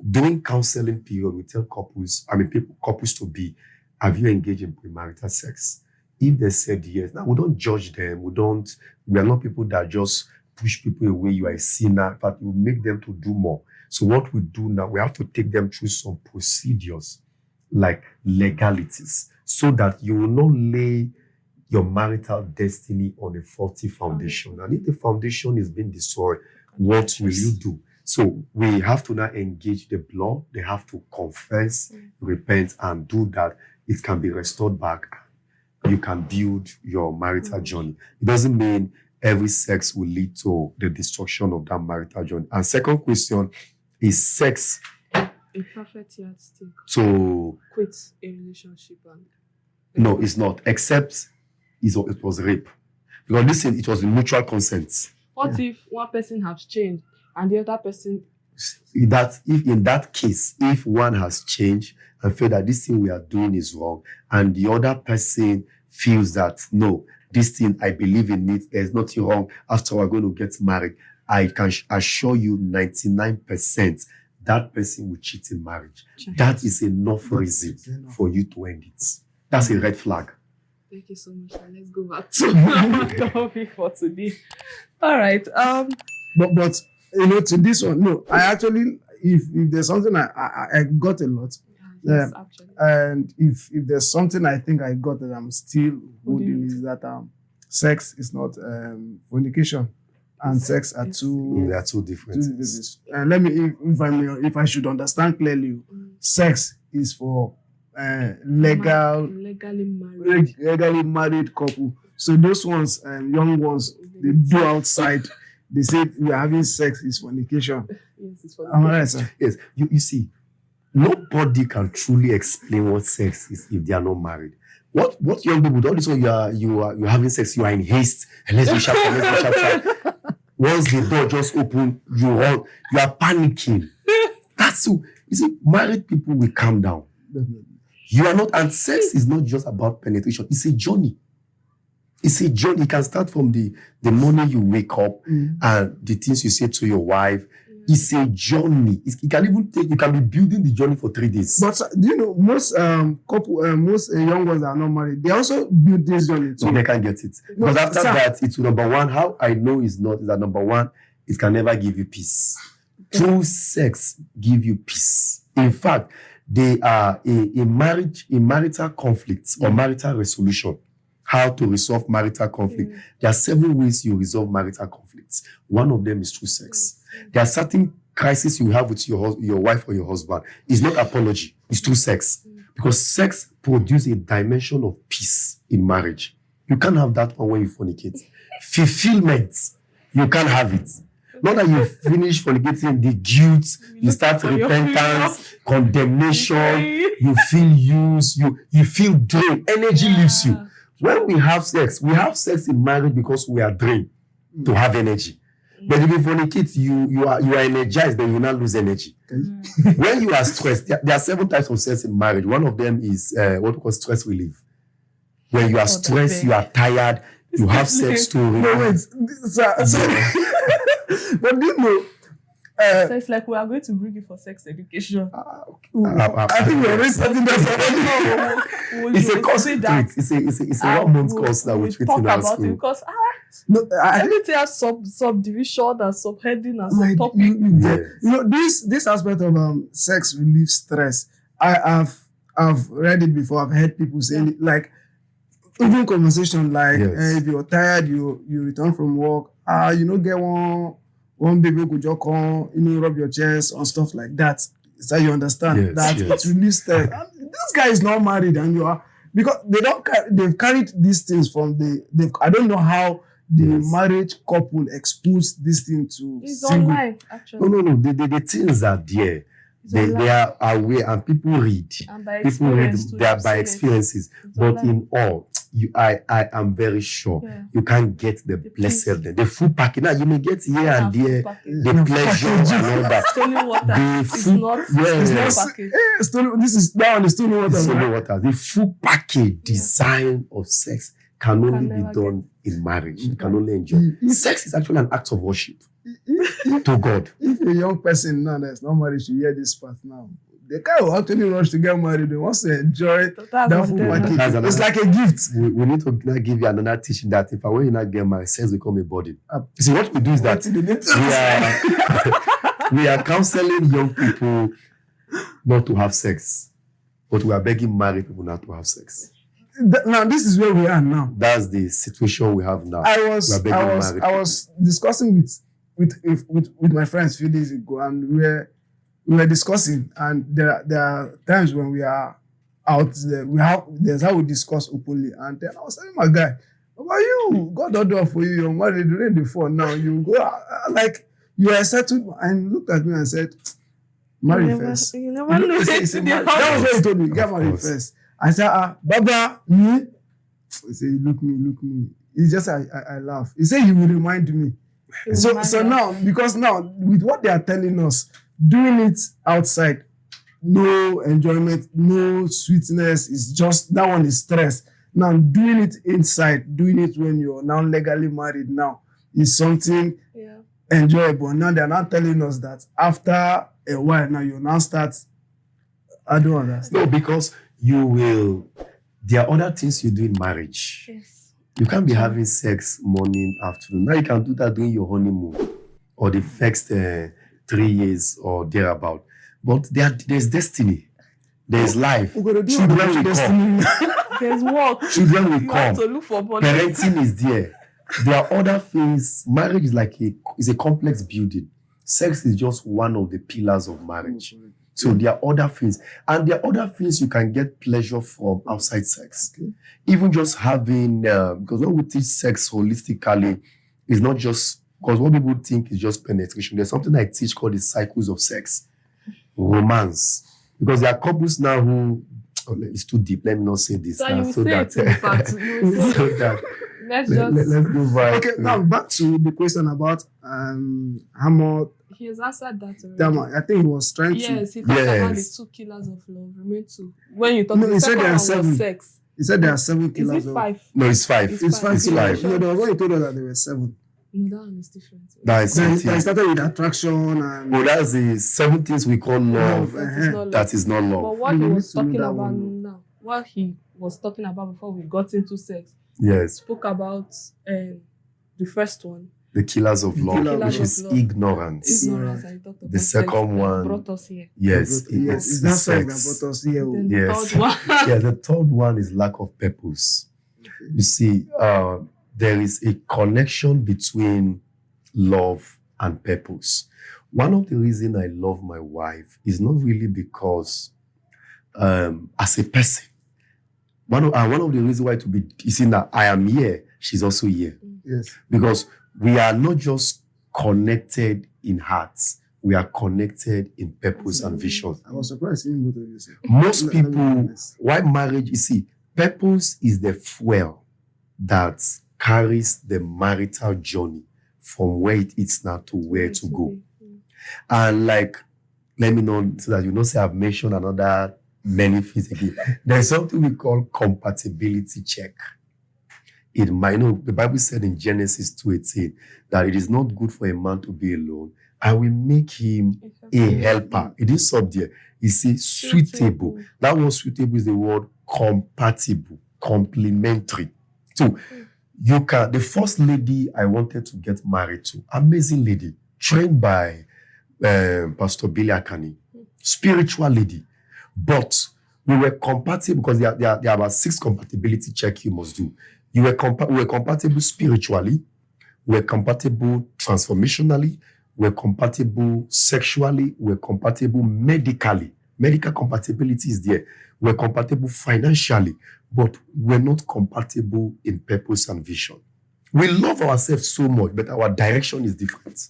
during counseling period, we tell couples to be, have you engaged in premarital sex? If they said yes, now we don't judge them. We are not people that just push people away. You are a sinner, but we make them to do more. So what we do now, we have to take them through some procedures, like legalities, so that you will not lay your marital destiny on a faulty foundation. And if the foundation is being destroyed, what will you do? So we have to now engage the blood. They have to confess, repent, and do that. It can be restored back. You can build your marital journey. It doesn't mean every sex will lead to the destruction of that marital journey. And second question, is sex a perfect yardstick to quit a relationship? No, it's not, except it was rape. Because listen, it was in mutual consent. What if one person has changed and the other person... If in that case, if one has changed and feel that this thing we are doing is wrong, and the other person feels that, no, this thing, I believe in it, there's nothing wrong, after we're going to get married, I can assure you 99% that person will cheat in marriage. That is enough reason for you to end it. That's a red flag. Thank you so much. Let's go back to the topic for today. All right. But to this one, no, I actually, if there's something I got a lot. Yes, actually. And if there's something I think I got that I'm still holding is that sex is not fornication and sex are two. They are two different things. Let me, if I should understand clearly, sex is for legally married couple. So those ones, young ones, they do outside. They say we are having sex is fornication. Yes, it's fornication. Am I right, sir? Yes. You see, nobody can truly explain what sex is if they are not married. What young people do? All this one you're having sex, you are in haste, and let's shout. Once the door just open, you are panicking. That's so. You see, married people will calm down. You are not, and sex is not just about penetration. It's a journey. It's a journey. It can start from the morning you wake up and the things you say to your wife. It's a journey. You can be building the journey for 3 days. But do you know, most most young ones that are not married, they also build this journey too. So they can't get it. Because after that, it's number one. How I know it's not is that number one, it can never give you peace. True sex give you peace. In fact, they are a marital conflict or marital resolution. How to resolve marital conflict. There are 7 ways you resolve marital conflicts. One of them is through sex. There are certain crises you have with your wife or your husband. It's not apology. It's through sex. Because sex produces a dimension of peace in marriage. You can't have that one when you fornicate. Fulfillment, you can't have it. Not that you finish fornicating, the guilt, you start repentance, condemnation, you feel used, you feel drained, energy leaves you. When we have sex in marriage because we are drained to have energy. But if you fornicate, you are energized, but you will not lose energy. When you are stressed, there are 7 types of sex in marriage. One of them is what we call stress relief. When you are stressed, you are tired, you have sex to relieve. But do you know? So it's like we are going to bring you for sex education. I think we're already starting that. It's a course. It's a 1 month course that we treat in our school. Because everything has subdivision and subheading and subtopic. You know, this aspect of sex relief stress. I've read it before. I've heard people say it, like even conversation like if you're tired, you return from work. Get one baby could just come, rub your chest and stuff like that. So you understand that it relieves stress. This guy is not married, and you are, because they've carried these things from I don't know how the marriage couple expose this thing to. It's online, actually. No. The things are there. They are aware, and people read. And by people read by experiences. But in all, I am very sure you can't get the blessed, the full package. Now you may get here and there the pleasure and all that. Stolen water. It's not package. This is now the stolen water. Stolen water. The full package design of sex can only be done in marriage. You can only enjoy. Sex is actually an act of worship. to God. If a young person now that's not married should hear this part now, the guy will actually rush to get married. They want to enjoy that full package. It's like a gift. We need to now give you another teaching that if I when you not get married, sex become a burden. See, what we do is that we are counseling young people not to have sex, but we are begging married people not to have sex. Now this is where we are now. That's the situation we have now. I was discussing with my friends a few days ago, and we were discussing, and there are times when we are out there, there's how we discuss openly, and then I was telling my guy, how about you? God don't do it for you. You're married already before now. You go like you are settled, and looked at me and said, marry first. You never know. That was what he told me. Get married first. I said, Baba, me. He said, look me. It's just I laugh. He said he will remind me. So now, because now with what they are telling us, doing it outside, no enjoyment, no sweetness, it's just that one is stress. Now doing it inside, doing it when you're now legally married now is something enjoyable. Now they're not telling us that after a while now you now start. I don't understand. No, because there are other things you do in marriage. Yes. You can't be having sex morning, afternoon. Now you can do that during your honeymoon or the first 3 years or thereabout. But there's destiny. There's life. Children will come. There's work. Children will You come. have to look for money. Parenting is there. There are other things. Marriage is like a complex building. Sex is just one of the pillars of marriage. So there are other things. And there are other things you can get pleasure from outside sex. Okay. Even just having, because when we teach sex holistically, it's not just, because what people think is just penetration. There's something I teach called the cycles of sex. Romance. Because there are couples now who, it's too deep, let me not say this. So now, you so say that, it in fact. so that Let's let's go back. Okay, now back to the question about Hammer. He has answered that already. I think he was trying to. Yes, he talked about the 2 killers of love. Remain 2. When you talk, No, the he said second there are one 7. was sex. He said there are 7 Is killers. it 5? No, it's 5. It's 5 It's killers. 5. No, there was one he told us that there were 7. No, that one is different. That is Then something. I started with attraction and. Oh, that's the 7 things we call love. That is not love. That is not love. But what We he need was to know talking that about one. now, what he was talking about before we got into sex, Yes. spoke about the first one, The killers of love, killers which of is love. ignorance. ignorance, and he talked about The sex second that one- brought us here. Yes, It's that side that sex. brought us here. Then Yes. the third one. Yeah, the third one is lack of purpose. You see, there is a connection between love and purpose. One of the reasons I love my wife is not really because as a person. One of the reasons why you see that I am here, she's also here. Yes. Because we are not just connected in hearts, we are connected in purpose and vision. I was surprised seeing both of you say. Most Let me be people, honest. why marriage, you see, purpose is the fuel that carries the marital journey from where it is now to where to go. And like, let me know so that you know, say I've mentioned another many things again. There's something we call compatibility check. It might know the Bible said in Genesis 2:18 that it is not good for a man to be alone. I will make him a helper. It is up there. You see, suitable. That word suitable is the word compatible, complementary. So you can, the first lady I wanted to get married to, amazing lady, trained by Pastor Billy Akani, spiritual lady. But we were compatible because there are about 6 compatibility checks you must do. We were compatible spiritually, we were compatible transformationally, we were compatible sexually, we were compatible medically. Medical compatibility is there. We're compatible financially, but we're not compatible in purpose and vision. We love ourselves so much, but our direction is different.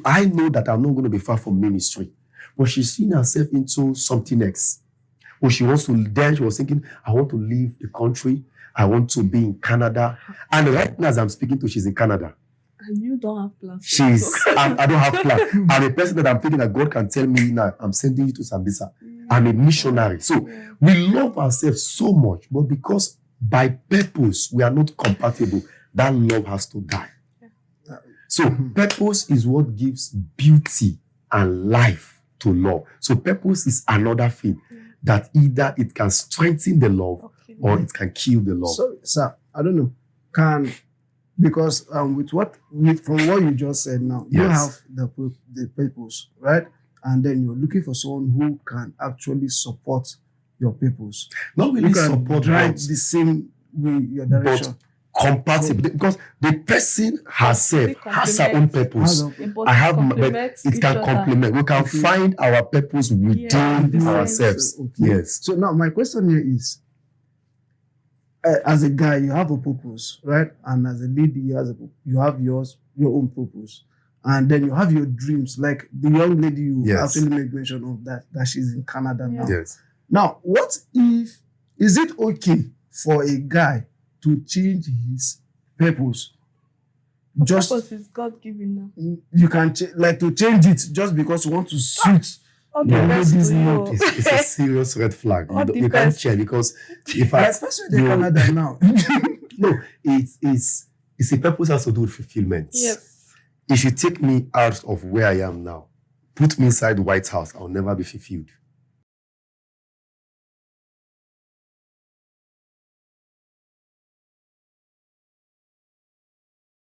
I know that I'm not going to be far from ministry, but she's seen herself into something else. Or she was thinking, I want to leave the country. I want to be in Canada. And right now, as I'm speaking to, she's in Canada. And you don't have plans. I don't have plans. I'm a person that I'm thinking that God can tell me now, I'm sending you to Sambisa. I'm a missionary. So we love ourselves so much, but because by purpose we are not compatible, that love has to die. So purpose is what gives beauty and life to love. So purpose is another thing that either it can strengthen the love Okay. or it can kill the love. So, sir, I don't know. Because from what you just said now, you have Yes. the purpose, right? And then you're looking for someone who can actually support your purpose. Not really You can support, drive but the same way your direction. compatible, because the person herself has her own purpose. I have, but it can complement. We can Okay. find our purpose within Yeah. ourselves. Okay. Yes. So now my question here is, as a guy, you have a purpose, right? And as a lady, you have your own purpose. And then you have your dreams, like the young lady you Yes. actually made mention of that she's in Canada now. Yes. Now, what if, is it okay for a guy to change his purpose? Just Purpose is God given now. you can to change it just because you want to suit. All No, depends ladies to you. know. It's a serious red flag. All You can't depends. change, because if Like, I especially in Canada now. no, it's a purpose has to do with fulfillment. Yes. If you take me out of where I am now, put me inside the White House, I'll never be fulfilled.